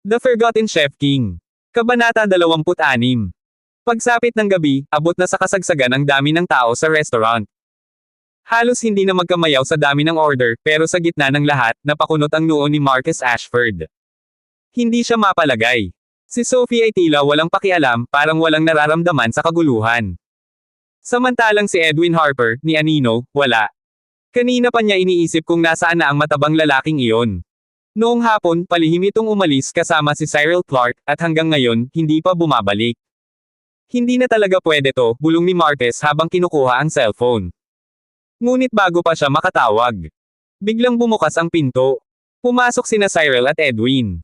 The Forgotten Chef King. Kabanata 26. Pagsapit ng gabi, abot na sa kasagsagan ang dami ng tao sa restaurant. Halos hindi na magkamayaw sa dami ng order, pero sa gitna ng lahat, napakunot ang noo ni Marcus Ashford. Hindi siya mapalagay. Si Sophie ay tila walang pakialam, parang walang nararamdaman sa kaguluhan. Samantalang si Edwin Harper, ni Anino, wala. Kanina pa niya iniisip kung nasaan na ang matabang lalaking iyon. Noong hapon, palihim itong umalis kasama si Cyril Clark, at hanggang ngayon, hindi pa bumabalik. Hindi na talaga pwede to, bulong ni Marcus habang kinukuha ang cellphone. Ngunit bago pa siya makatawag, biglang bumukas ang pinto. Pumasok sina Cyril at Edwin.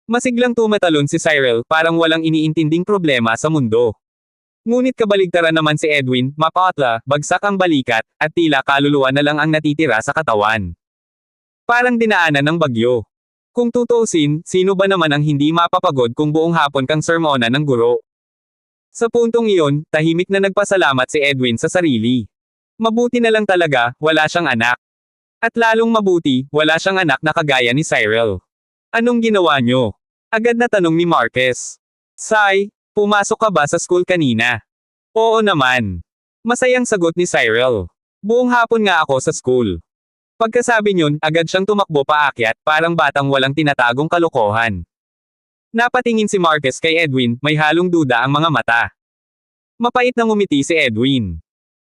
Masiglang tumatalon si Cyril, parang walang iniintinding problema sa mundo. Ngunit kabaligtaran naman si Edwin, mapatla, bagsak ang balikat, at tila kaluluwa na lang ang natitira sa katawan. Parang dinaanan ng bagyo. Kung tutuusin, sino ba naman ang hindi mapapagod kung buong hapon kang sermonan ng guro? Sa puntong iyon, tahimik na nagpasalamat si Edwin sa sarili. Mabuti na lang talaga, wala siyang anak. At lalong mabuti, wala siyang anak na kagaya ni Cyril. Anong ginawa niyo? Agad na tanong ni Marcus. Sai, pumasok ka ba sa school kanina? Oo naman. Masayang sagot ni Cyril. Buong hapon nga ako sa school. Pagkasabi niyon, agad siyang tumakbo paakyat, parang batang walang tinatagong kalokohan. Napatingin si Marcus kay Edwin, may halong duda ang mga mata. Mapait na ngumiti si Edwin.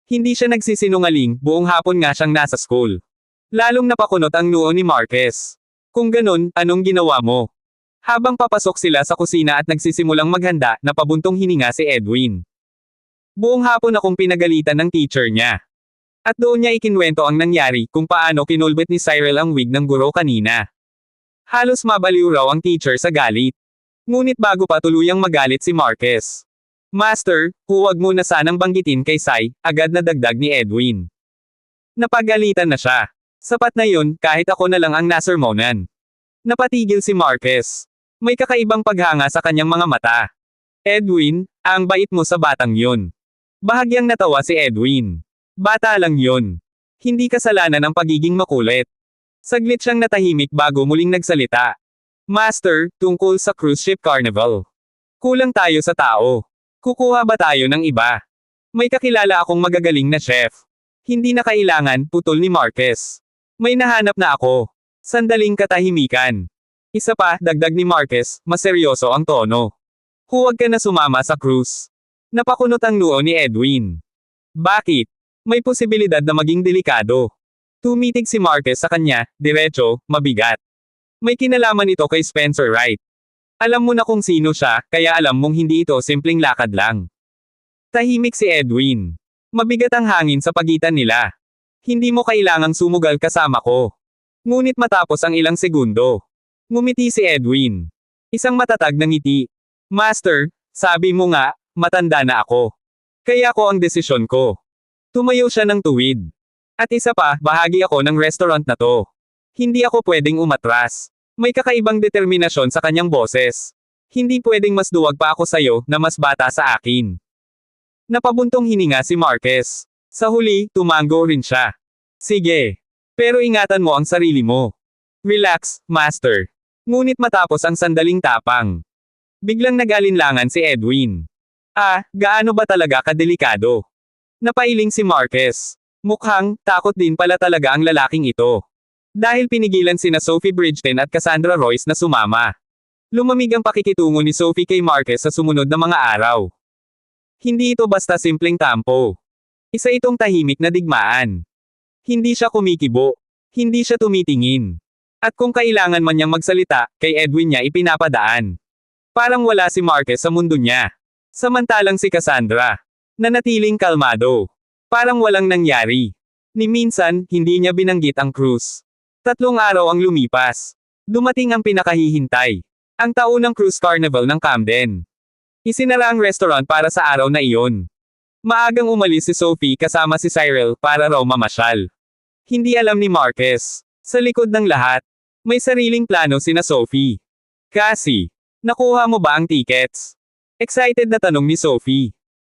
Hindi siya nagsisinungaling, buong hapon nga siyang nasa school. Lalong napakunot ang noo ni Marcus. Kung ganun, anong ginawa mo? Habang papasok sila sa kusina at nagsisimulang maghanda, napabuntong hininga si Edwin. Buong hapon akong pinagalitan ng teacher niya. At doon niya ikinwento ang nangyari, kung paano kinulbit ni Cyril ang wig ng guro kanina. Halos mabaliw raw ang teacher sa galit. Ngunit bago pa tuluyang magalit si Marcus. Master, huwag mo na sanang banggitin kay Sai, agad na dagdag ni Edwin. Napagalitan na siya. Sapat na yun, kahit ako na lang ang nasermonan. Napatigil si Marcus. May kakaibang paghanga sa kanyang mga mata. Edwin, ang bait mo sa batang yun. Bahagyang natawa si Edwin. Bata lang yun. Hindi kasalanan ang pagiging makulit. Saglit siyang natahimik bago muling nagsalita. Master, tungkol sa cruise ship carnival. Kulang tayo sa tao. Kukuha ba tayo ng iba? May kakilala akong magagaling na chef. Hindi na kailangan, putol ni Marcus. May nahanap na ako. Sandaling katahimikan. Isa pa, dagdag ni Marcus, mas seryoso ang tono. Huwag ka na sumama sa cruise. Napakunot ang noo ni Edwin. Bakit? May posibilidad na maging delikado. Tumitig si Marcus sa kanya, diretso, mabigat. May kinalaman ito kay Spencer Wright. Alam mo na kung sino siya, kaya alam mong hindi ito simpleng lakad lang. Tahimik si Edwin. Mabigat ang hangin sa pagitan nila. Hindi mo kailangang sumugal kasama ko. Ngunit matapos ang ilang segundo, ngumiti si Edwin. Isang matatag na ngiti. Master, sabi mo nga, matanda na ako. Kaya ko ang desisyon ko. Tumayo siya ng tuwid. At isa pa, bahagi ako ng restaurant na to. Hindi ako pwedeng umatras. May kakaibang determinasyon sa kanyang boses. Hindi pwedeng mas duwag pa ako sayo, na mas bata sa akin. Napabuntong hininga si Marcus. Sa huli, tumango rin siya. Sige. Pero ingatan mo ang sarili mo. Relax, master. Ngunit matapos ang sandaling tapang, biglang nag-alinlangan si Edwin. Gaano ba talaga kadelikado? Napailing si Marcus. Mukhang, takot din pala talaga ang lalaking ito. Dahil pinigilan sina Sophie Bridgeton at Cassandra Royce na sumama. Lumamig ang pakikitungo ni Sophie kay Marcus sa sumunod na mga araw. Hindi ito basta simpleng tampo. Isa itong tahimik na digmaan. Hindi siya kumikibo. Hindi siya tumitingin. At kung kailangan man niyang magsalita, kay Edwin niya ipinapadaan. Parang wala si Marcus sa mundo niya. Samantalang si Cassandra, nanatiling kalmado. Parang walang nangyari. Ni minsan, hindi niya binanggit ang cruise. 3 araw ang lumipas. Dumating ang pinakahihintay. Ang taunang cruise carnival ng Camden. Isinara ang restaurant para sa araw na iyon. Maagang umalis si Sophie kasama si Cyril para raw mamasyal. Hindi alam ni Marcus. Sa likod ng lahat, may sariling plano sina Sophie. Kasi, nakuha mo ba ang tickets? Excited na tanong ni Sophie.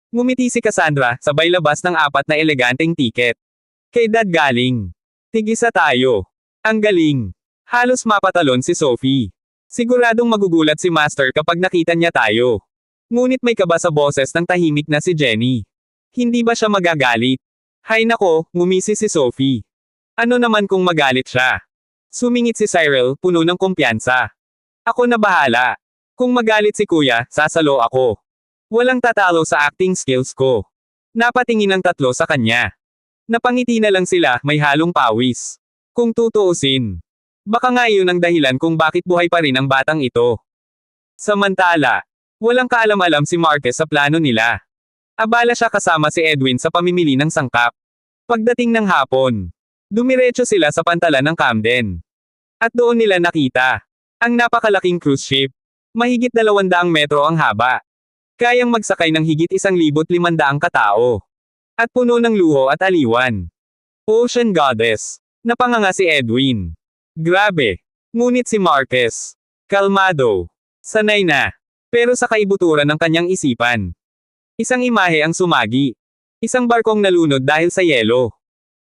Ngumiti si Cassandra, sabay labas ng 4 na eleganteng ticket. Kay Dad galing. Tig-isa tayo. Ang galing. Halos mapatalon si Sophie. Siguradong magugulat si Master kapag nakita niya tayo. Ngunit may kaba sa boses ng tahimik na si Jenny. Hindi ba siya magagalit? Hay nako, ngumisi si Sophie. Ano naman kung magalit siya? Sumingit si Cyril, puno ng kumpiyansa. Ako na bahala. Kung magalit si kuya, sasalo ako. Walang tatalo sa acting skills ko. Napatingin ang tatlo sa kanya. Napangiti na lang sila, may halong pawis. Kung tutuusin. Baka nga iyon ang dahilan kung bakit buhay pa rin ang batang ito. Samantala, walang kaalam-alam si Marquez sa plano nila. Abala siya kasama si Edwin sa pamimili ng sangkap. Pagdating ng hapon, dumiretso sila sa pantalan ng Camden. At doon nila nakita ang napakalaking cruise ship. Mahigit 200 metro ang haba. Kayang magsakay ng higit 1,500 katao. At puno ng luho at aliwan. Ocean Goddess. Napanganga si Edwin. Grabe. Ngunit si Marquez. Kalmado. Sanay na. Pero sa kaibuturan ng kanyang isipan. Isang imahe ang sumagi. Isang barkong nalunod dahil sa yelo.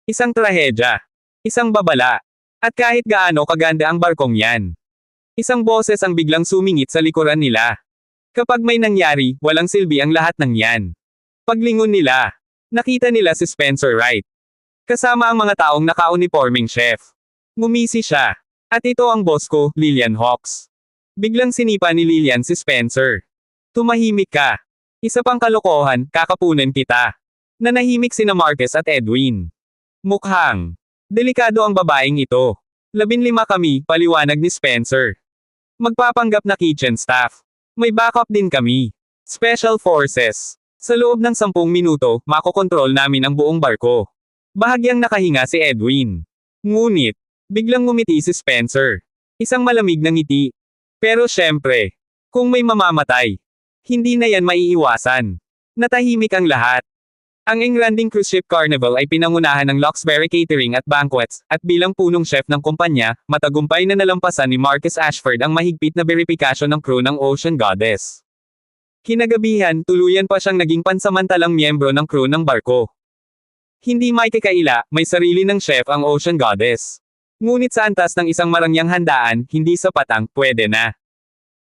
Isang trahedya. Isang babala. At kahit gaano kaganda ang barkong yan. Isang boses ang biglang sumingit sa likuran nila. Kapag may nangyari, walang silbi ang lahat ng yan. Paglingon nila, nakita nila si Spencer Wright. Kasama ang mga taong naka-uniforming chef. Ngumisi siya. At ito ang boss ko, Lillian Hawks. Biglang sinipa ni Lillian si Spencer. Tumahimik ka. Isa pang kalokohan, kakapunan kita. Nanahimik sina Marquez at Edwin. Mukhang delikado ang babaeng ito. 15 kami, paliwanag ni Spencer. Magpapanggap na kitchen staff. May backup din kami. Special Forces. Sa loob ng 10 minuto, makokontrol namin ang buong barko. Bahagyang nakahinga si Edwin. Ngunit, biglang ngumiti si Spencer. Isang malamig na ngiti. Pero syempre, kung may mamamatay, hindi na yan maiiwasan. Natahimik ang lahat. Ang Engranding Cruise Ship Carnival ay pinangunahan ng Luxberry Catering at Banquets, at bilang punong chef ng kumpanya, matagumpay na nalampasan ni Marcus Ashford ang mahigpit na verifikasyon ng crew ng Ocean Goddess. Kinagabihan, tuluyan pa siyang naging pansamantalang miyembro ng crew ng barko. Hindi may kakaila, may sarili ng chef ang Ocean Goddess. Ngunit sa antas ng isang marangyang handaan, hindi sapat ang pwede na.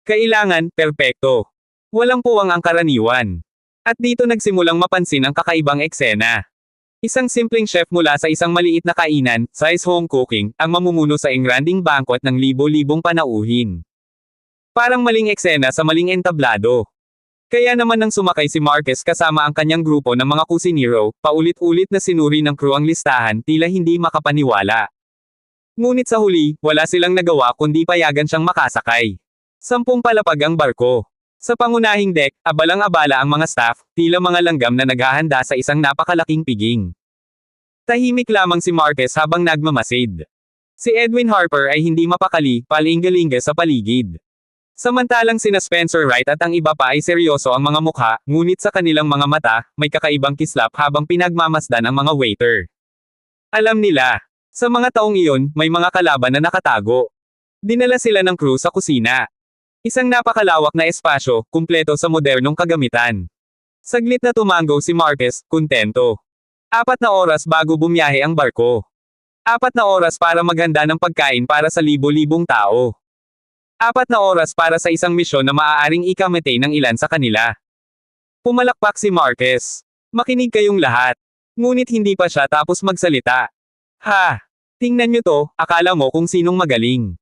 Kailangan, perpekto. Walang puwang ang karaniwan. At dito nagsimulang mapansin ang kakaibang eksena. Isang simpleng chef mula sa isang maliit na kainan, size home cooking, ang mamumuno sa engranding banquet ng libo-libong panauhin. Parang maling eksena sa maling entablado. Kaya naman nang sumakay si Marquez kasama ang kanyang grupo ng mga kusinero, paulit-ulit na sinuri ng crew ang listahan, tila hindi makapaniwala. Ngunit sa huli, wala silang nagawa kundi payagan siyang makasakay. 10 palapag ang barko. Sa pangunahing deck, abalang-abala ang mga staff, tila mga langgam na naghahanda sa isang napakalaking piging. Tahimik lamang si Marquez habang nagmamasid. Si Edwin Harper ay hindi mapakali, palingalinga sa paligid. Samantalang sina Spencer Wright at ang iba pa ay seryoso ang mga mukha, ngunit sa kanilang mga mata, may kakaibang kislap habang pinagmamasdan ang mga waiter. Alam nila, sa mga taong iyon, may mga kalaban na nakatago. Dinala sila ng crew sa kusina. Isang napakalawak na espasyo, kumpleto sa modernong kagamitan. Saglit na tumanggo si Marquez, kontento. 4 na oras bago bumiyahe ang barko. 4 na oras para maghanda ng pagkain para sa libo-libong tao. 4 na oras para sa isang misyon na maaaring ikamatay ng ilan sa kanila. Pumalakpak si Marquez. Makinig kayong lahat. Ngunit hindi pa siya tapos magsalita. Ha! Tingnan nyo to, akala mo kung sinong magaling.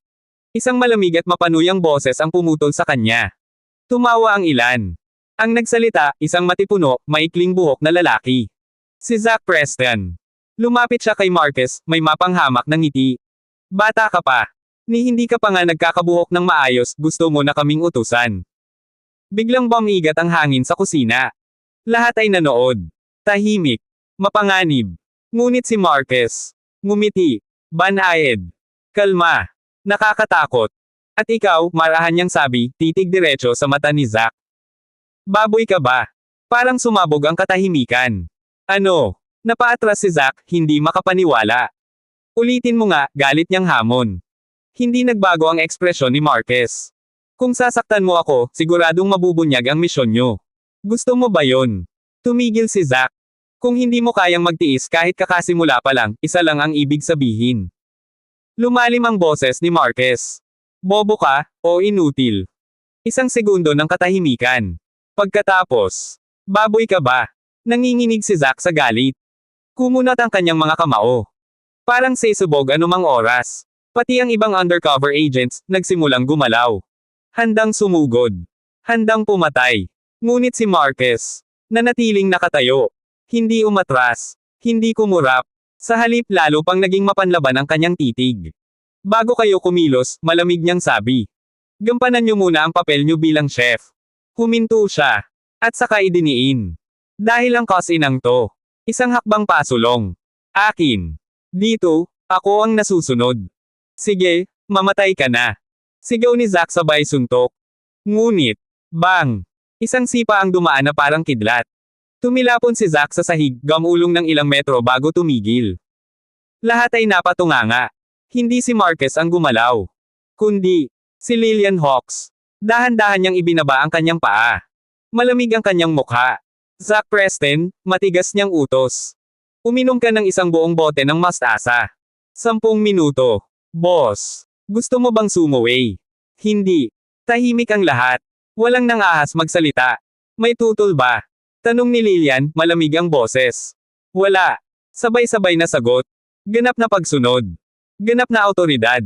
Isang malamig at mapanuyang boses ang pumutol sa kanya. Tumawa ang ilan. Ang nagsalita, isang matipuno, maikling buhok na lalaki. Si Zack Preston. Lumapit siya kay Marquez, may mapanghamak na ngiti. Bata ka pa. Ni hindi ka pa nga nagkakabuhok ng maayos, gusto mo na kaming utusan. Biglang bumigat ang hangin sa kusina. Lahat ay nanood. Tahimik. Mapanganib. Ngunit si Marquez. Ngumiti. Banayad. Kalma. Nakakatakot. At ikaw, marahan niyang sabi, titig diretso sa mata ni Zack. Baboy ka ba? Parang sumabog ang katahimikan. Ano? Napaatras si Zack, hindi makapaniwala. Ulitin mo nga, galit niyang hamon. Hindi nagbago ang ekspresyon ni Marquez. Kung sasaktan mo ako, siguradong mabubunyag ang misyon niyo. Gusto mo ba yon? Tumigil si Zack. Kung hindi mo kayang magtiis kahit kakasimula pa lang, isa lang ang ibig sabihin. Lumalim ang boses ni Marquez. Bobo ka, o inutil. Isang segundo ng katahimikan. Pagkatapos, baboy ka ba? Nanginginig si Zack sa galit. Kumunat ang kanyang mga kamao. Parang sesubog anumang oras. Pati ang ibang undercover agents, nagsimulang gumalaw. Handang sumugod. Handang pumatay. Ngunit si Marquez, nanatiling nakatayo. Hindi umatras. Hindi kumurap. Sa halip lalo pang naging mapanlaban ang kanyang titig. Bago kayo kumilos, malamig niyang sabi. Gampanan niyo muna ang papel niyo bilang chef. Huminto siya. At saka idiniin. Dahil ang kasinang to. Isang hakbang pasulong. Akin. Dito, ako ang nasusunod. Sige, mamatay ka na. Sigaw ni Zack sabay suntok. Ngunit, bang! Isang sipa ang dumaan na parang kidlat. Tumilapon si Zack sa sahig, gamulong ng ilang metro bago tumigil. Lahat ay napatunganga. Hindi si Marquez ang gumalaw. Kundi, si Lillian Hawks. Dahan-dahan niyang ibinaba ang kanyang paa. Malamig ang kanyang mukha. Zack Preston, matigas niyang utos. Uminom ka ng isang buong bote ng mastasa. 10 minuto. Boss, gusto mo bang sumuway? Hindi. Tahimik ang lahat. Walang nangahas magsalita. May tutol ba? Tanong ni Lillian, malamig ang boses. Wala. Sabay-sabay na sagot. Ganap na pagsunod. Ganap na autoridad.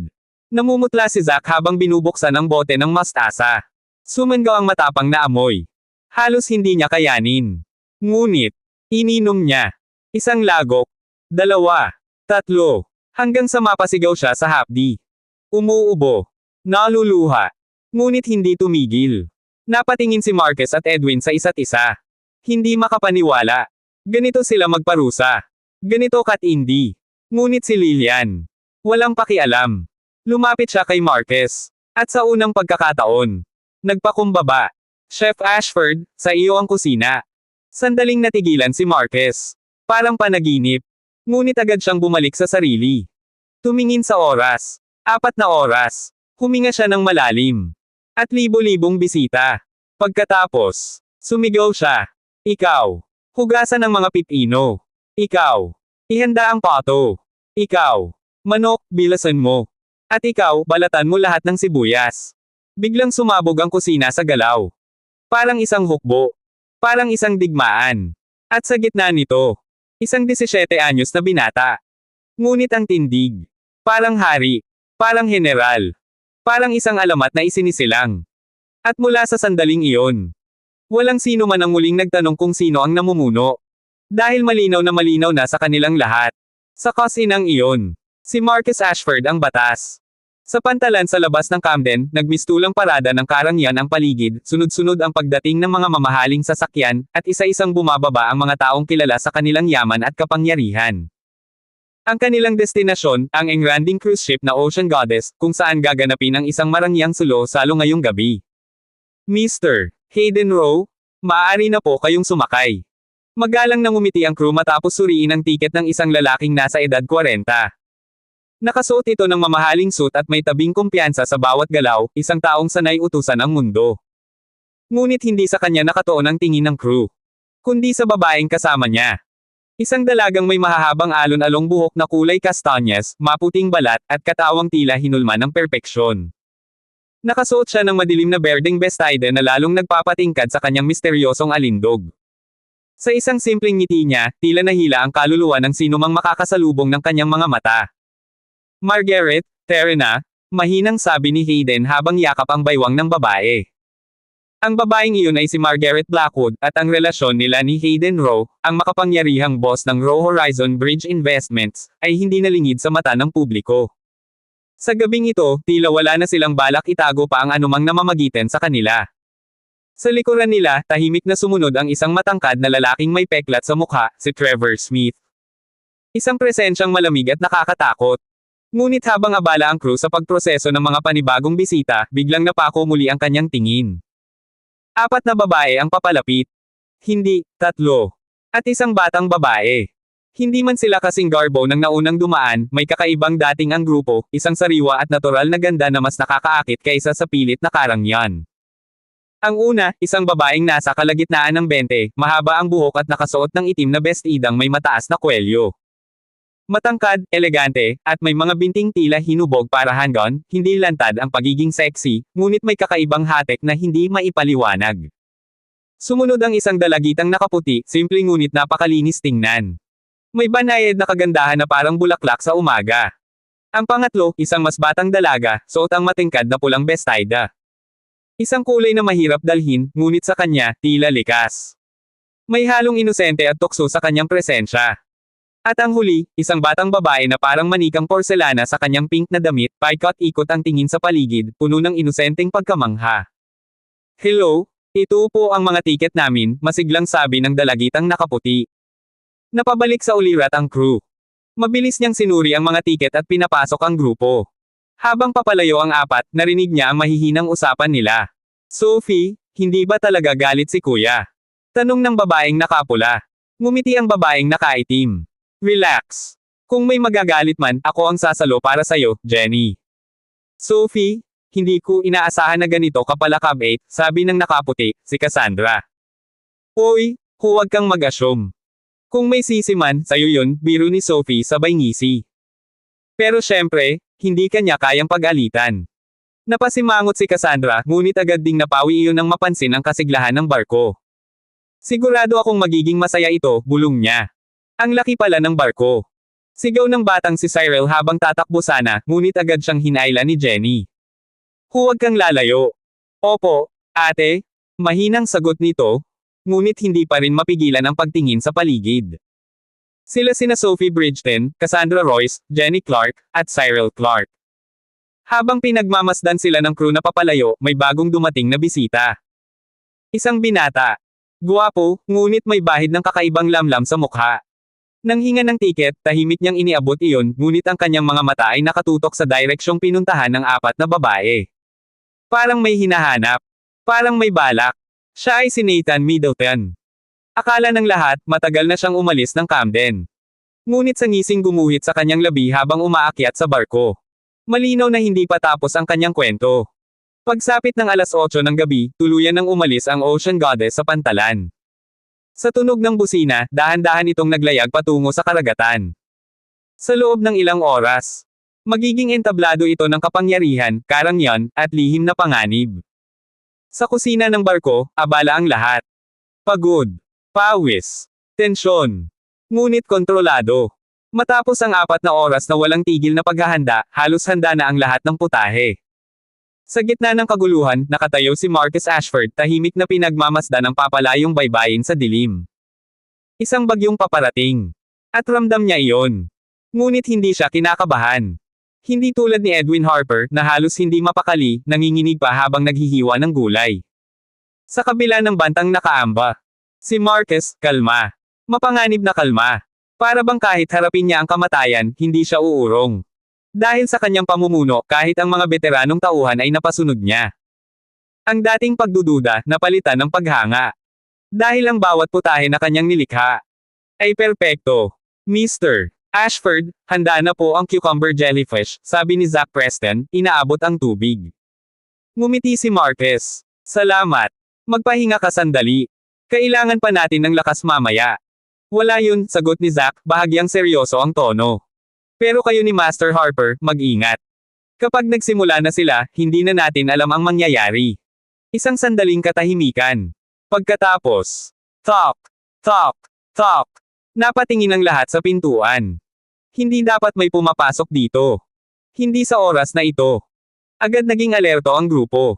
Namumutla si Zack habang binubuksan ang bote ng mastasa. Sumangaw ang matapang na amoy. Halos hindi niya kayanin. Ngunit, ininom niya. Isang lagok. 2. 3. Hanggang sa mapasigaw siya sa hapdi. Umuubo. Naluluha. Ngunit hindi tumigil. Napatingin si Marquez at Edwin sa isa't isa. Hindi makapaniwala. Ganito sila magparusa. Ganito katindi. Ngunit si Lillian. Walang pakialam. Lumapit siya kay Marquez. At sa unang pagkakataon. Nagpakumbaba. Chef Ashford, sa iyo ang kusina. Sandaling natigilan si Marquez. Parang panaginip. Ngunit agad siyang bumalik sa sarili. Tumingin sa oras. 4 na oras. Huminga siya ng malalim. At libo-libong bisita. Pagkatapos, sumigaw siya. Ikaw. Hugasan ang mga pipino. Ikaw. Ihanda ang pato. Ikaw. Manok, bilasan mo. At ikaw, balatan mo lahat ng sibuyas. Biglang sumabog ang kusina sa galaw. Parang isang hukbo. Parang isang digmaan. At sa gitna nito, isang 17 anyos na binata. Ngunit ang tindig. Parang hari. Parang general. Parang isang alamat na isinisilang. At mula sa sandaling iyon, walang sino man ang muling nagtanong kung sino ang namumuno. Dahil malinaw na sa kanilang lahat. Sa kasinang iyon, si Marquez Ashford ang batas. Sa pantalan sa labas ng Camden, nagmistulang parada ng karangyaan ang paligid, sunod-sunod ang pagdating ng mga mamahaling sasakyan, at isa-isang bumababa ang mga taong kilala sa kanilang yaman at kapangyarihan. Ang kanilang destinasyon, ang engranding cruise ship na Ocean Goddess, kung saan gaganapin ang isang marangyang sulo-salo ngayong gabi. Mr. Hayden Rowe, maaari na po kayong sumakay. Magalang nang umiti ang crew matapos suriin ang tiket ng isang lalaking nasa edad 40. Nakasuot ito ng mamahaling suit at may tabing kumpiyansa sa bawat galaw, isang taong sanay utusan ang mundo. Ngunit hindi sa kanya nakatuon ang tingin ng crew. Kundi sa babaeng kasama niya. Isang dalagang may mahahabang alon-along buhok na kulay kastanyes, maputing balat, at katawang tila hinulma ng perpeksyon. Nakasuot siya ng madilim na berdeng vestide na lalong nagpapatingkad sa kanyang misteryosong alindog. Sa isang simpleng ngiti niya, tila nahila ang kaluluwa ng sinumang makakasalubong ng kanyang mga mata. Margaret, Terena, mahinang sabi ni Hayden habang yakap ang baywang ng babae. Ang babaeng iyon ay si Margaret Blackwood, at ang relasyon nila ni Hayden Rowe, ang makapangyarihang boss ng Rowe Horizon Bridge Investments, ay hindi nalingid sa mata ng publiko. Sa gabing ito, tila wala na silang balak itago pa ang anumang namamagitan sa kanila. Sa likuran nila, tahimik na sumunod ang isang matangkad na lalaking may peklat sa mukha, si Trevor Smith. Isang presensyang malamig at nakakatakot. Ngunit habang abala ang crew sa pagproseso ng mga panibagong bisita, biglang napako muli ang kanyang tingin. 4 na babae ang papalapit. Hindi, 3. At isang batang babae. Hindi man sila kasing garbo ng naunang dumaan, may kakaibang dating ang grupo, isang sariwa at natural na ganda na mas nakakaakit kaysa sa pilit na karangyan. Ang una, isang babaeng nasa kalagitnaan ng 20, mahaba ang buhok at nakasuot ng itim na bestidang may mataas na kwelyo. Matangkad, elegante, at may mga binting tila hinubog para hanggang, hindi lantad ang pagiging sexy, ngunit may kakaibang hatek na hindi maipaliwanag. Sumunod ang isang dalagitang nakaputi, simpleng ngunit napakalinis tingnan. May banayad na kagandahan na parang bulaklak sa umaga. Ang pangatlo, isang mas batang dalaga, suot ang matingkad na pulang bestida. Isang kulay na mahirap dalhin, ngunit sa kanya, tila likas. May halong inosente at tukso sa kanyang presensya. At ang huli, isang batang babae na parang manikang porselana sa kanyang pink na damit, paikot-ikot ang tingin sa paligid, puno ng inosenteng pagkamangha. Hello, ito po ang mga tiket namin, masiglang sabi ng dalagitang nakaputi. Napabalik sa ulirat ang crew. Mabilis niyang sinuri ang mga tiket at pinapasok ang grupo. Habang papalayo ang apat, narinig niya ang mahihinang usapan nila. Sophie, hindi ba talaga galit si kuya? Tanong ng babaeng nakapula. Ngumiti ang babaeng nakaitim. Relax. Kung may magagalit man, ako ang sasalo para sayo, Jenny. Sophie, hindi ko inaasahan na ganito kapalakab 8, sabi ng nakaputi, si Cassandra. Hoy, huwag kang mag-assume. Kung may sisi man, sayo yun, biro ni Sophie sabay ngisi. Pero syempre, hindi kanya kayang pag-alitan. Napasimangot si Cassandra, ngunit agad ding napawi iyon nang mapansin ang kasiglahan ng barko. Sigurado akong magiging masaya ito, bulong niya. Ang laki pala ng barko. Sigaw ng batang si Cyril habang tatakbo sana, ngunit agad siyang hinailan ni Jenny. Huwag kang lalayo. Opo, ate. Mahinang sagot nito, ngunit hindi pa rin mapigilan ang pagtingin sa paligid. Sila sina Sophie Bridgeton, Cassandra Royce, Jenny Clark, at Cyril Clark. Habang pinagmamasdan sila ng crew na papalayo, may bagong dumating na bisita. Isang binata. Guwapo, ngunit may bahid ng kakaibang lamlam sa mukha. Nang hinga ng tiket, tahimik niyang iniabot iyon, ngunit ang kanyang mga mata ay nakatutok sa direksyong pinuntahan ng apat na babae. Parang may hinahanap. Parang may balak. Siya ay si Nathan Middleton. Akala ng lahat, matagal na siyang umalis ng Camden. Ngunit sa ngising gumuhit sa kanyang labi habang umaakyat sa barko. Malinaw na hindi pa tapos ang kanyang kwento. Pagsapit ng alas 8 ng gabi, tuluyan nang umalis ang Ocean Goddess sa pantalan. Sa tunog ng busina, dahan-dahan itong naglayag patungo sa karagatan. Sa loob ng ilang oras, magiging entablado ito ng kapangyarihan, karangyaan, at lihim na panganib. Sa kusina ng barko, abala ang lahat. Pagod, pawis, tensyon, ngunit kontrolado. Matapos ang 4 na oras na walang tigil na paghahanda, halos handa na ang lahat ng putahe. Sa gitna ng kaguluhan, nakatayo si Marcus Ashford, tahimik na pinagmamasdan ang papalayong baybayin sa dilim. Isang bagyong paparating. At ramdam niya iyon. Ngunit hindi siya kinakabahan. Hindi tulad ni Edwin Harper, na halos hindi mapakali, nanginginig pa habang naghihiwa ng gulay. Sa kabila ng bantang nakaamba, si Marcus, kalma. Mapanganib na kalma. Para bang kahit harapin niya ang kamatayan, hindi siya uurong. Dahil sa kanyang pamumuno, kahit ang mga veteranong tauhan ay napasunod niya. Ang dating pagdududa, napalitan ng paghanga. Dahil ang bawat putahe na kanyang nilikha ay perpekto. Mr. Ashford, handa na po ang cucumber jellyfish, sabi ni Zack Preston, inaabot ang tubig. Ngumiti si Marcus. Salamat. Magpahinga ka sandali. Kailangan pa natin ng lakas mamaya. Wala yun, sagot ni Zack, bahagyang seryoso ang tono. Pero kayo ni Master Harper, mag-ingat. Kapag nagsimula na sila, hindi na natin alam ang mangyayari. Isang sandaling katahimikan. Pagkatapos, talk, talk, talk. Napatingin ang lahat sa pintuan. Hindi dapat may pumapasok dito. Hindi sa oras na ito. Agad naging alerto ang grupo.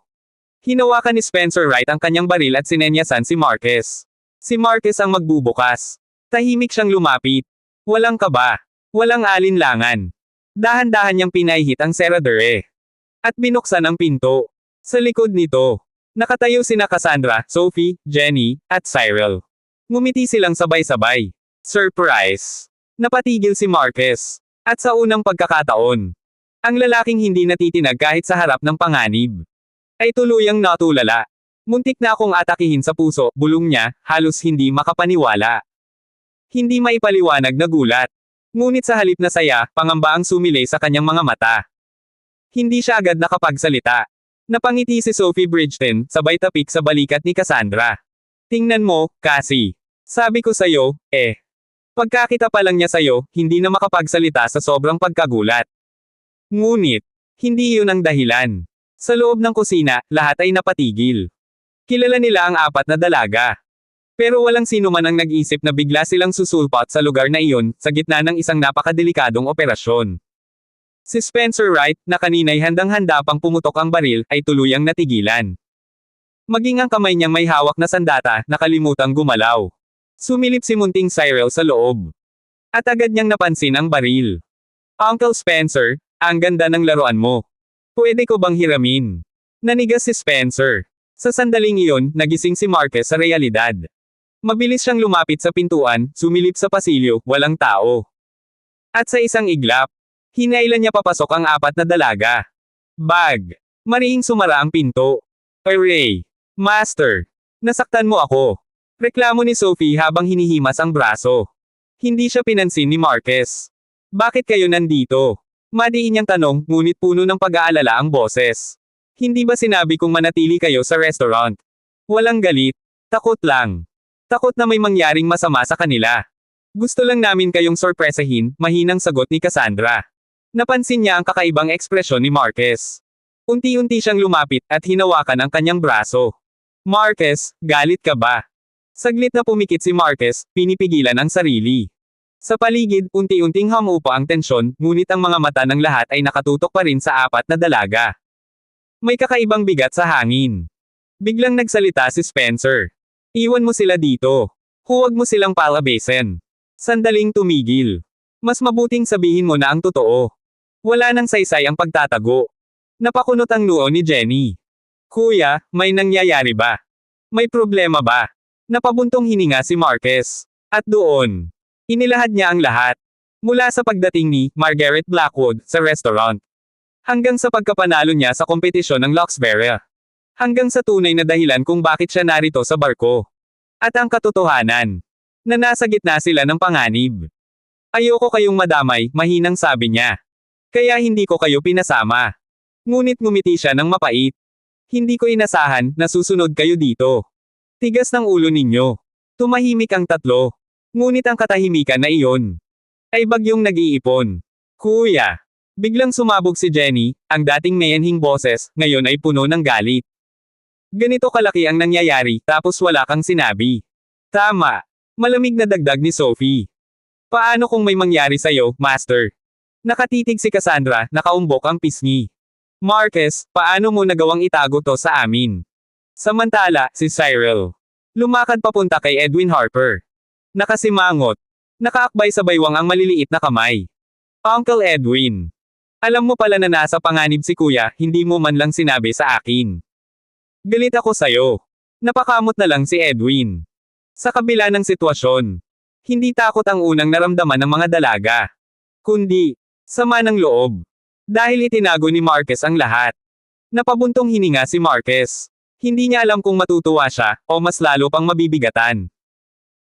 Hinawakan ni Spencer Wright ang kanyang baril at sinenyasan si Marcus. Si Marcus ang magbubukas. Tahimik siyang lumapit. Walang kaba. Walang alinlangan. Dahan-dahan niyang pinahihit ang serradure. At binuksan ang pinto. Sa likod nito, nakatayo sina Cassandra, Sophie, Jenny, at Cyril. Ngumiti silang sabay-sabay. Surprise! Napatigil si Marcus. At sa unang pagkakataon, ang lalaking hindi natitinag kahit sa harap ng panganib, ay tuluyang natulala. Muntik na akong atakihin sa puso, bulong niya, halos hindi makapaniwala. Hindi maipaliwanag na gulat. Ngunit sa halip na saya, pangamba ang sumilay sa kanyang mga mata. Hindi siya agad nakapagsalita. Napangiti si Sophie Bridgeton, sabay tapik sa balikat ni Cassandra. Tingnan mo, Cassie. Sabi ko sa'yo, Pagkakita pa lang niya sa'yo, hindi na makapagsalita sa sobrang pagkagulat. Ngunit, hindi iyon ang dahilan. Sa loob ng kusina, lahat ay napatigil. Kilala nila ang apat na dalaga. Pero walang sino man ang nag-isip na bigla silang susulpot sa lugar na iyon, sa gitna ng isang napakadelikadong operasyon. Si Spencer Wright, na kanina'y handang-handa pang pumutok ang baril, ay tuluyang natigilan. Maging ang kamay niyang may hawak na sandata, nakalimutang gumalaw. Sumilip si Munting Cyril sa loob. At agad niyang napansin ang baril. Uncle Spencer, ang ganda ng laruan mo. Pwede ko bang hiramin? Nanigas si Spencer. Sa sandaling iyon, nagising si Marcus sa realidad. Mabilis siyang lumapit sa pintuan, sumilip sa pasilyo, walang tao. At sa isang iglap, hinailan niya papasok ang apat na dalaga. Bag. Marihing sumara ang pinto. Array. Master. Nasaktan mo ako. Reklamo ni Sophie habang hinihimas ang braso. Hindi siya pinansin ni Marcus. Bakit kayo nandito? Madiin niyang tanong, ngunit puno ng pag-aalala ang boses. Hindi ba sinabi kong manatili kayo sa restaurant? Walang galit. Takot lang. Takot na may mangyaring masama sa kanila. Gusto lang namin kayong sorpresahin, mahinang sagot ni Cassandra. Napansin niya ang kakaibang ekspresyon ni Marcus. Unti-unti siyang lumapit at hinawakan ang kanyang braso. Marcus, galit ka ba? Saglit na pumikit si Marcus, pinipigilan ang sarili. Sa paligid, unti-unting humupa ang tensyon, ngunit ang mga mata ng lahat ay nakatutok pa rin sa apat na dalaga. May kakaibang bigat sa hangin. Biglang nagsalita si Spencer. Iwan mo sila dito. Huwag mo silang palabasin. Sandaling tumigil. Mas mabuting sabihin mo na ang totoo. Wala nang saysay ang pagtatago. Napakunot ang noo ni Jenny. Kuya, may nangyayari ba? May problema ba? Napabuntong hininga si Marcus. At doon, inilahad niya ang lahat. Mula sa pagdating ni Margaret Blackwood sa restaurant. Hanggang sa pagkapanalo niya sa kompetisyon ng Luxberry. Hanggang sa tunay na dahilan kung bakit siya narito sa barko. At ang katotohanan, na nasa gitna sila ng panganib. Ayoko kayong madamay, mahinang sabi niya. Kaya hindi ko kayo pinasama. Ngunit ngumiti siya ng mapait. Hindi ko inasahan na susunod kayo dito. Tigas ng ulo ninyo. Tumahimik ang tatlo. Ngunit ang katahimikan na iyon ay bagyong nag-iipon. Kuya. Biglang sumabog si Jenny, ang dating mayanhing boses, ngayon ay puno ng galit. Ganito kalaki ang nangyayari, tapos wala kang sinabi. Tama. Malamig na dagdag ni Sophie. Paano kung may mangyari sa'yo, Master? Nakatitig si Cassandra, nakaumbok ang pisngi. Marcus, paano mo nagawang itago to sa amin? Samantala, si Cyril. Lumakad papunta kay Edwin Harper. Nakasimangot. Nakaakbay sa baywang ang maliliit na kamay. Uncle Edwin. Alam mo pala na nasa panganib si kuya, hindi mo man lang sinabi sa akin. Galit ako sa'yo. Napakamot na lang si Edwin. Sa kabila ng sitwasyon. Hindi takot ang unang naramdaman ng mga dalaga. Kundi, sama ng loob. Dahil itinago ni Marcus ang lahat. Napabuntong hininga si Marcus. Hindi niya alam kung matutuwa siya, o mas lalo pang mabibigatan.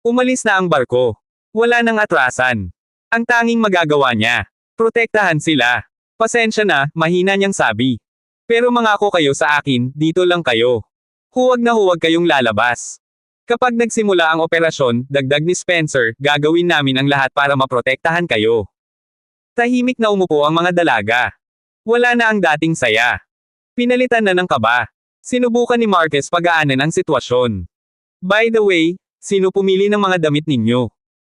Umalis na ang barko. Wala nang atrasan. Ang tanging magagawa niya, protektahan sila. Pasensya na, mahina niyang sabi. Pero mangako kayo sa akin, dito lang kayo. Huwag na huwag kayong lalabas. Kapag nagsimula ang operasyon, dagdag ni Spencer, gagawin namin ang lahat para maprotektahan kayo. Tahimik na umupo ang mga dalaga. Wala na ang dating saya. Pinalitan na ng kaba. Sinubukan ni Marcus pagaanan ang sitwasyon. By the way, sino pumili ng mga damit ninyo?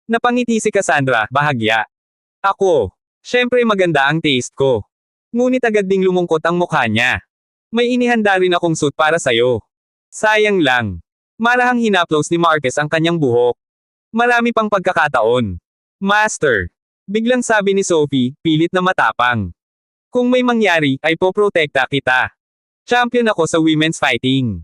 Napangiti si Cassandra, bahagya. Ako. Syempre maganda ang taste ko. Ngunit agad ding lumungkot ang mukha niya. May inihanda rin akong suit para sayo. Sayang lang. Marahang hinaplos ni Marcus ang kanyang buhok. Marami pang pagkakataon. Master. Biglang sabi ni Sophie, pilit na matapang. Kung may mangyari, ay poprotekta kita. Champion ako sa women's fighting.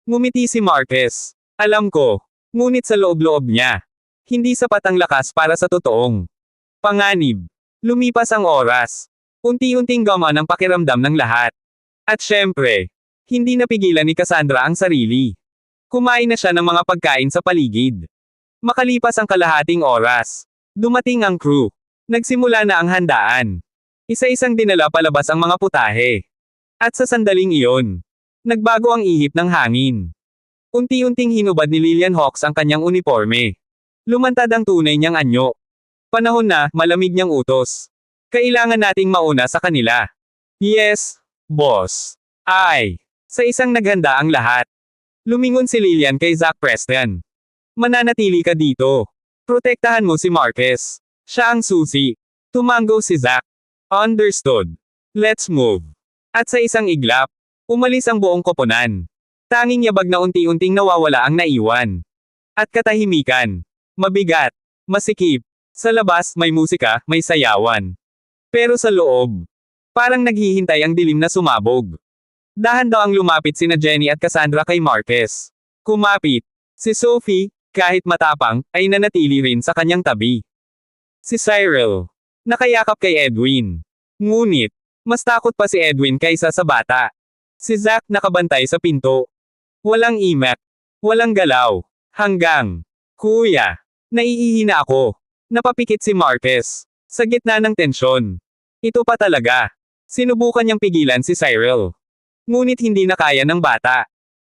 Ngumiti si Marcus. Alam ko. Ngunit sa loob-loob niya. Hindi sapat ang lakas para sa totoong panganib. Lumipas ang oras. Unti-unting gamaan ang pakiramdam ng lahat. At syempre, hindi napigilan ni Cassandra ang sarili. Kumain na siya ng mga pagkain sa paligid. Makalipas ang kalahating oras. Dumating ang crew. Nagsimula na ang handaan. Isa-isang dinala palabas ang mga putahe. At sa sandaling iyon, nagbago ang ihip ng hangin. Unti-unting hinubad ni Lillian Hawks ang kanyang uniforme. Lumantad ang tunay niyang anyo. Panahon na, malamig niyang utos. Kailangan nating mauna sa kanila. Yes, boss. Ay. Sa isang naghanda ang lahat. Lumingon si Lillian kay Zack Preston. Mananatili ka dito. Protektahan mo si Marquez. Siya ang susi. Tumango si Zack. Understood. Let's move. At sa isang iglap, umalis ang buong koponan. Tanging yabag na unti-unting nawawala ang naiwan. At katahimikan. Mabigat. Masikip. Sa labas, may musika, may sayawan. Pero sa loob, parang naghihintay ang dilim na sumabog. Dahan-dahang lumapit sina Jenny at Cassandra kay Marquez. Kumapit. Si Sophie, kahit matapang, ay nanatili rin sa kanyang tabi. Si Cyril, nakayakap kay Edwin. Ngunit, mas takot pa si Edwin kaysa sa bata. Si Zack nakabantay sa pinto. Walang imek. Walang galaw. Hanggang, Kuya, naiihina ako. Napapikit si Marquez. Sa gitna ng tensyon. Ito pa talaga. Sinubukan niyang pigilan si Cyril. Ngunit hindi na kaya ng bata.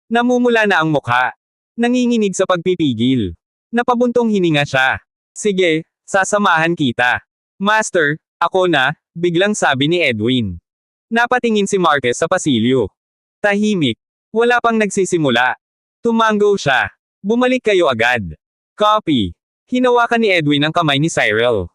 Namumula na ang mukha. Nanginginig sa pagpipigil. Napabuntong hininga siya. Sige, sasamahan kita. Master, ako na, biglang sabi ni Edwin. Napatingin si Marquez sa pasilyo. Tahimik. Wala pang nagsisimula. Tumango siya. Bumalik kayo agad. Copy. Hinawakan ni Edwin ang kamay ni Cyril.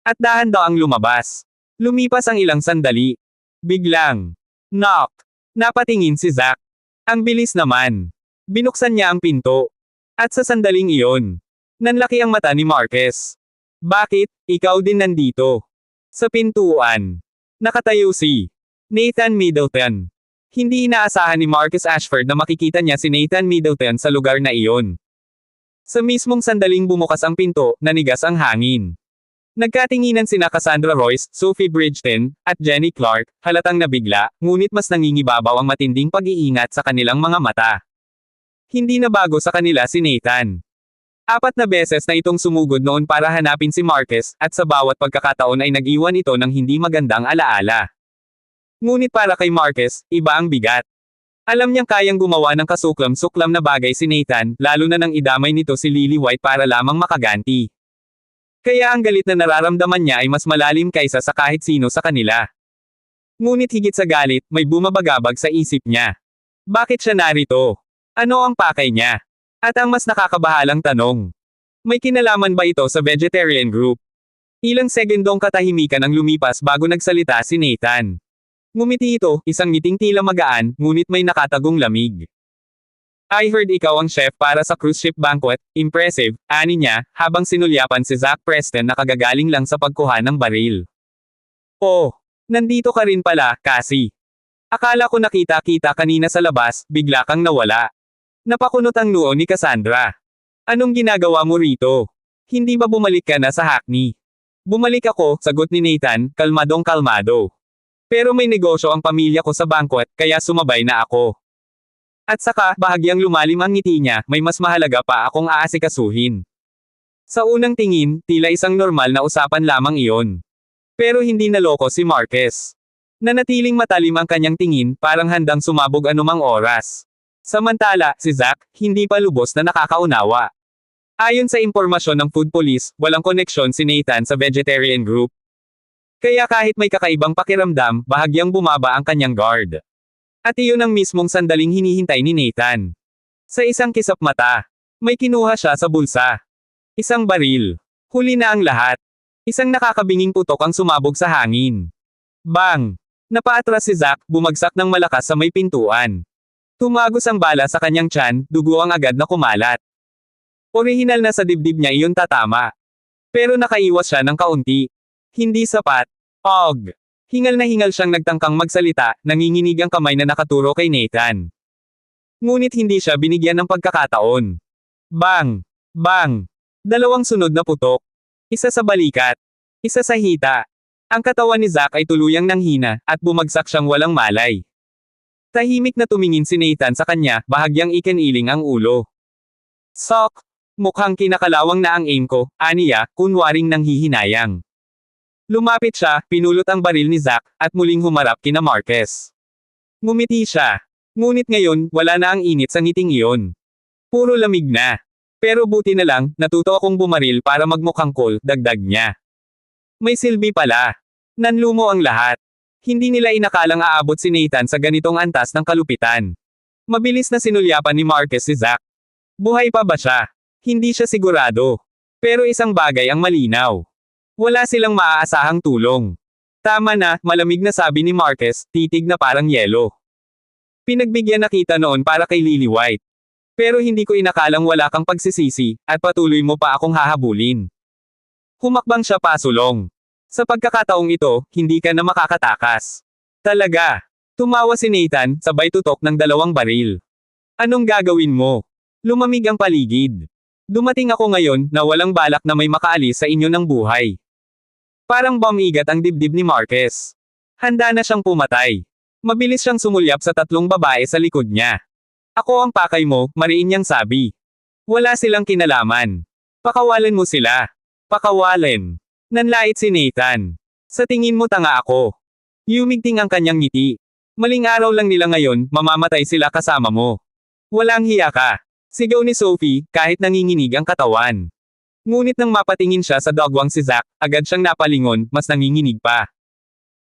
At dahan-dahang lumabas. Lumipas ang ilang sandali. Biglang. Knock. Napatingin si Zack. Ang bilis naman. Binuksan niya ang pinto. At sa sandaling iyon, nanlaki ang mata ni Marquez. Bakit, ikaw din nandito? Sa pintuan. Nakatayo si Nathan Middleton. Hindi inaasahan ni Marcus Ashford na makikita niya si Nathan Middleton sa lugar na iyon. Sa mismong sandaling bumukas ang pinto, nanigas ang hangin. Nagkatinginan sina Cassandra Royce, Sophie Bridgeton, at Jenny Clark, halatang nabigla, ngunit mas nangingibabaw ang matinding pag-iingat sa kanilang mga mata. Hindi na bago sa kanila si Nathan. 4 na beses na itong sumugod noon para hanapin si Marquez, at sa bawat pagkakataon ay nag-iwan ito ng hindi magandang alaala. Ngunit para kay Marquez, iba ang bigat. Alam niyang kayang gumawa ng kasuklam-suklam na bagay si Nathan, lalo na nang idamay nito si Lily White para lamang makaganti. Kaya ang galit na nararamdaman niya ay mas malalim kaysa sa kahit sino sa kanila. Ngunit higit sa galit, may bumabagabag sa isip niya. Bakit siya narito? Ano ang pakay niya? At ang mas nakakabahalang tanong. May kinalaman ba ito sa vegetarian group? Ilang segundong katahimikan ang lumipas bago nagsalita si Nathan. Ngumiti ito, isang ngiting tila magaan, ngunit may nakatagong lamig. I heard ikaw ang chef para sa cruise ship banquet. Impressive, ani niya, habang sinulyapan si Zack Preston na kagagaling lang sa pagkuha ng baril. Oh, nandito ka rin pala, Cassie. Akala ko nakita-kita kanina sa labas, bigla kang nawala. Napakunot ang noo ni Cassandra. Anong ginagawa mo rito? Hindi ba bumalik ka na sa Hackney? Bumalik ako, sagot ni Nathan, kalmadong kalmado. Pero may negosyo ang pamilya ko sa banquet, kaya sumabay na ako. At saka, bahagyang lumalim ang ngiti niya, may mas mahalaga pa akong aasikasuhin. Sa unang tingin, tila isang normal na usapan lamang iyon. Pero hindi naloko si Marquez. Nanatiling matalim ang kanyang tingin, parang handang sumabog anumang oras. Samantala, si Zack, hindi pa lubos na nakakaunawa. Ayon sa impormasyon ng Food Police, walang koneksyon si Nathan sa vegetarian group. Kaya kahit may kakaibang pakiramdam, bahagyang bumaba ang kanyang guard. At iyon ang mismong sandaling hinihintay ni Nathan. Sa isang kisap mata, may kinuha siya sa bulsa. Isang baril. Huli na ang lahat. Isang nakakabinging putok ang sumabog sa hangin. Bang! Napaatras si Zack, bumagsak ng malakas sa may pintuan. Tumagos ang bala sa kanyang tiyan, dugo ang agad na kumalat. Orihinal na sa dibdib niya iyon tatama. Pero nakaiwas siya ng kaunti. Hindi sapat. Og! Hingal na hingal siyang nagtangkang magsalita, nanginginig ang kamay na nakaturo kay Nathan. Ngunit hindi siya binigyan ng pagkakataon. Bang! Bang! 2 sunod na putok. Isa sa balikat. Isa sa hita. Ang katawan ni Zack ay tuluyang nanghina, at bumagsak siyang walang malay. Tahimik na tumingin si Nathan sa kanya, bahagyang ikiniling ang ulo. Sok! Mukhang kinakalawang na ang aim ko, aniya, kunwaring nanghihinayang. Lumapit siya, pinulot ang baril ni Zack, at muling humarap kina Marquez. Ngumiti siya. Ngunit ngayon, wala na ang init sa ngiting iyon. Puro lamig na. Pero buti na lang, natuto akong bumaril para magmukhang cool, dagdag niya. May silbi pala. Nanlumo ang lahat. Hindi nila inakalang aabot si Nathan sa ganitong antas ng kalupitan. Mabilis na sinulyapan ni Marcus si Zack. Buhay pa ba siya? Hindi siya sigurado. Pero isang bagay ang malinaw. Wala silang maaasahang tulong. Tama na, malamig na sabi ni Marcus, titig na parang yelo. Pinagbigyan na kita noon para kay Lily White. Pero hindi ko inakalang wala kang pagsisisi, at patuloy mo pa akong hahabulin. Humakbang siya pasulong. Sa pagkakataong ito, hindi ka na makakatakas. Talaga. Tumawa si Nathan, sabay tutok ng 2 baril. Anong gagawin mo? Lumamig ang paligid. Dumating ako ngayon, na walang balak na may makaalis sa inyo ng buhay. Parang bumigat ang dibdib ni Marcus. Handa na siyang pumatay. Mabilis siyang sumulyap sa 3 babae sa likod niya. Ako ang pakay mo, mariin niyang sabi. Wala silang kinalaman. Pakawalan mo sila. Pakawalan. Nanlait si Nathan. Sa tingin mo tanga ako. Yumigting ang kanyang ngiti. Maling araw lang nila ngayon, mamamatay sila kasama mo. Walang hiya ka. Sigaw ni Sophie, kahit nanginginig ang katawan. Ngunit nang mapatingin siya sa dogwang si Zack, agad siyang napalingon, mas nanginginig pa.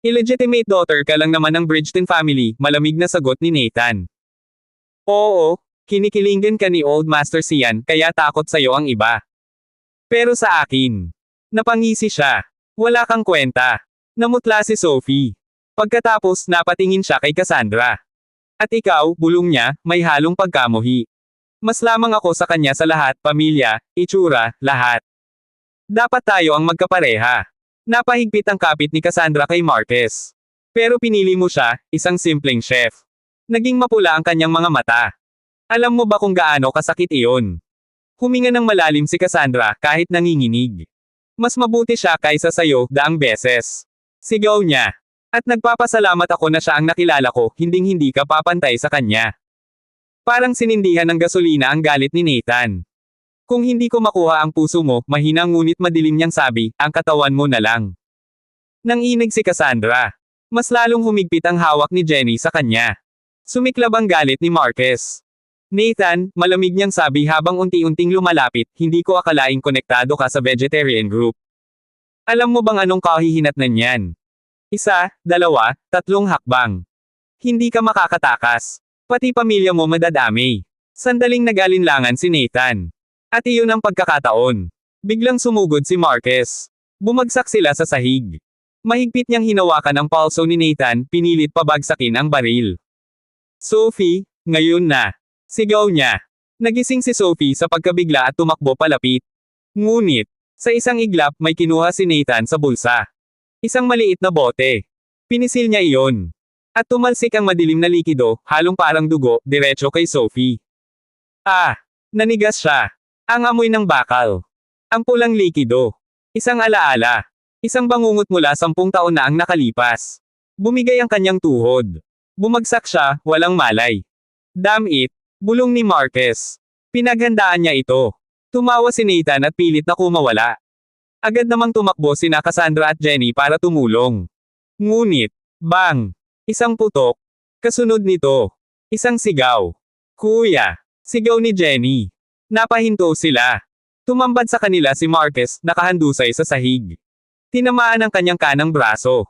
Illegitimate daughter ka lang naman ng Bridgeton family, malamig na sagot ni Nathan. Oo, kinikilingan ka ni Old Master Sian, kaya takot sa'yo ang iba. Pero sa akin, napangisi siya. Wala kang kwenta. Namutla si Sophie. Pagkatapos, napatingin siya kay Cassandra. At ikaw, bulong niya, may halong pagkamuhi. Mas lamang ako sa kanya sa lahat, pamilya, itsura, lahat. Dapat tayo ang magkapareha. Napahigpit ang kapit ni Cassandra kay Marcus. Pero pinili mo siya, isang simpleng chef. Naging mapula ang kanyang mga mata. Alam mo ba kung gaano kasakit iyon? Huminga ng malalim si Cassandra kahit nanginginig. Mas mabuti siya kaysa sayo, daang beses. Sigaw niya. At nagpapasalamat ako na siya ang nakilala ko, hinding-hindi ka papantay sa kanya. Parang sinindihan ng gasolina ang galit ni Nathan. Kung hindi ko makuha ang puso mo, mahina ngunit madilim niyang sabi, ang katawan mo na lang. Nanginig si Cassandra. Mas lalong humigpit ang hawak ni Jenny sa kanya. Sumiklab ang galit ni Marcus. Nathan, malamig niyang sabi habang unti-unting lumalapit, hindi ko akalaing konektado ka sa vegetarian group. Alam mo bang anong kahihinatnan niyan? 1, 2, 3 hakbang. Hindi ka makakatakas. Pati pamilya mo madadami. Sandaling nag-alinlangan si Nathan. At iyon ang pagkakataon. Biglang sumugod si Marcus. Bumagsak sila sa sahig. Mahigpit niyang hinawakan ang palso ni Nathan, pinilit pabagsakin ang baril. Sophie, ngayon na. Sigaw niya. Nagising si Sophie sa pagkabigla at tumakbo palapit. Ngunit, sa isang iglap may kinuha si Nathan sa bulsa. Isang maliit na bote. Pinisil niya iyon. At tumalsik ang madilim na likido, halong parang dugo, diretso kay Sophie. Ah! Nanigas siya. Ang amoy ng bakal. Ang pulang likido. Isang alaala. Isang bangungot mula 10 taon na ang nakalipas. Bumigay ang kanyang tuhod. Bumagsak siya, walang malay. Damn it! Bulong ni Marcus. Pinaghandaan niya ito. Tumawa si Nathan at pilit na kumawala. Agad namang tumakbo sina Cassandra at Jenny para tumulong. Ngunit, bang! Isang putok. Kasunod nito. Isang sigaw. Kuya! Sigaw ni Jenny. Napahinto sila. Tumambad sa kanila si Marcus, nakahandusay sa sahig. Tinamaan ang kanyang kanang braso.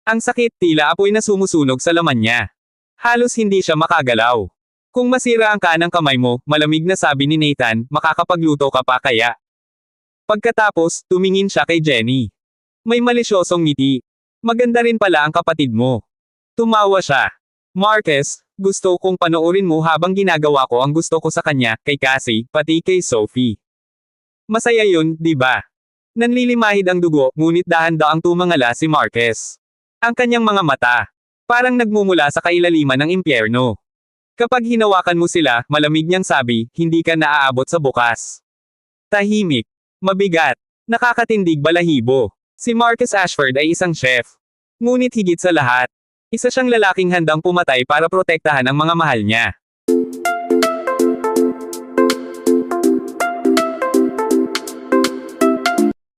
Ang sakit, tila apoy na sumusunog sa laman niya. Halos hindi siya makagalaw. Kung masira ang kanang kamay mo, malamig na sabi ni Nathan, makakapagluto ka pa kaya. Pagkatapos, tumingin siya kay Jenny. May malisyosong ngiti. Maganda rin pala ang kapatid mo. Tumawa siya. Marcus, gusto kong panoorin mo habang ginagawa ko ang gusto ko sa kanya, kay Cassie, pati kay Sophie. Masaya yun, di ba? Nanlilimahid ang dugo, ngunit dahan-daang tumangala si Marcus. Ang kanyang mga mata. Parang nagmumula sa kailaliman ng impyerno. Kapag hinawakan mo sila, malamig niyang sabi, hindi ka naaabot sa bukas. Tahimik. Mabigat. Nakakatindig balahibo. Si Marcus Ashford ay isang chef. Ngunit higit sa lahat, isa siyang lalaking handang pumatay para protektahan ang mga mahal niya.